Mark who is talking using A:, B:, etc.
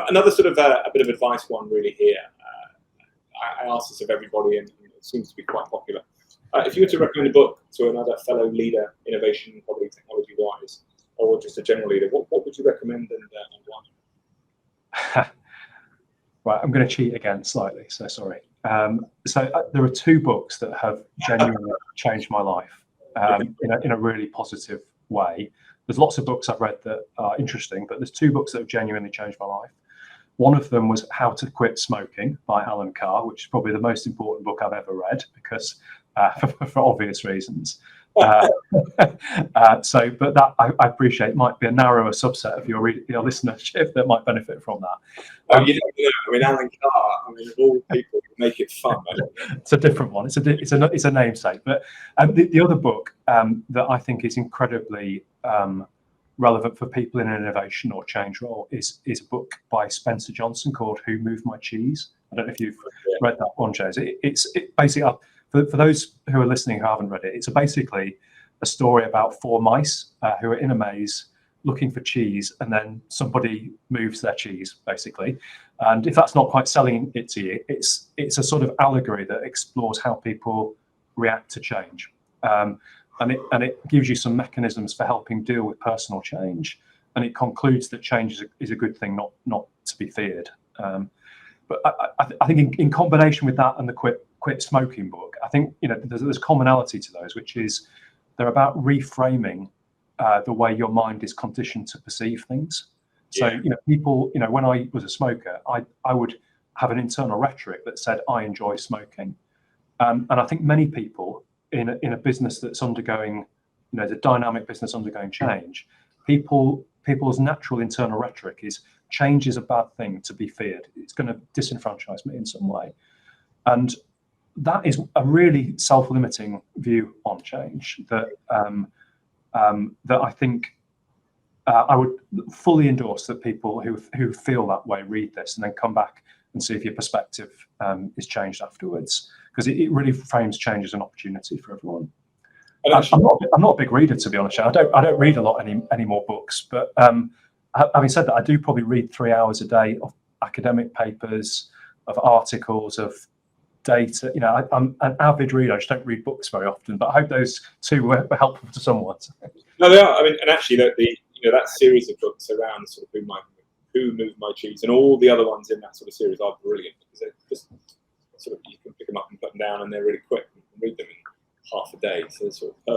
A: Another sort of a bit of advice one really here. I ask this of everybody, and it seems to be quite popular. If you were to recommend a book to another fellow leader, innovation, probably technology-wise, or just a general leader, what would you recommend and why?
B: Right, I'm going to cheat again slightly, so sorry. There are two books that have genuinely changed my life in a really positive way. There's lots of books I've read that are interesting, but there's two books that have genuinely changed my life. One of them was How to Quit Smoking by Alan Carr, which is probably the most important book I've ever read because for obvious reasons. But that I appreciate might be a narrower subset of your listenership that might benefit from that.
A: You don't know. I mean, Alan Carr. I mean, of all people, make it fun.
B: It's a different one. It's a namesake. But the other book that I think is incredibly relevant for people in an innovation or change role is a book by Spencer Johnson called Who Moved My Cheese? I don't know if you've read that one, James. It's basically, for those who are listening who haven't read it, it's basically a story about four mice who are in a maze looking for cheese, and then somebody moves their cheese, basically. And if that's not quite selling it to you, it's a sort of allegory that explores how people react to change. And it gives you some mechanisms for helping deal with personal change, and it concludes that change is a good thing, not to be feared. But I think in combination with that and the quit smoking book, I think there's commonality to those, which is they're about reframing the way your mind is conditioned to perceive things. So people, when I was a smoker, I would have an internal rhetoric that said I enjoy smoking, and I think many people in a business that's undergoing, the dynamic business undergoing change, people's natural internal rhetoric is change is a bad thing to be feared. It's going to disenfranchise me in some way, and that is a really self-limiting view on change that I think I would fully endorse that people who feel that way read this and then come back and see if your perspective is changed afterwards, because it really frames change as an opportunity for everyone. I'm not a big reader, to be honest. I don't read a lot any more books, but having said that, I do probably read 3 hours a day of academic papers, of articles, of data. I'm an avid reader. I just don't read books very often, but I hope those two were helpful to someone.
A: No, they are. I mean, and actually, that series of books around sort of Who Moved My Cheese, and all the other ones in that sort of series are brilliant, because they're just sort of, you can pick them up and put them down, and they're really quick. You can read them in half a day. So they're sort of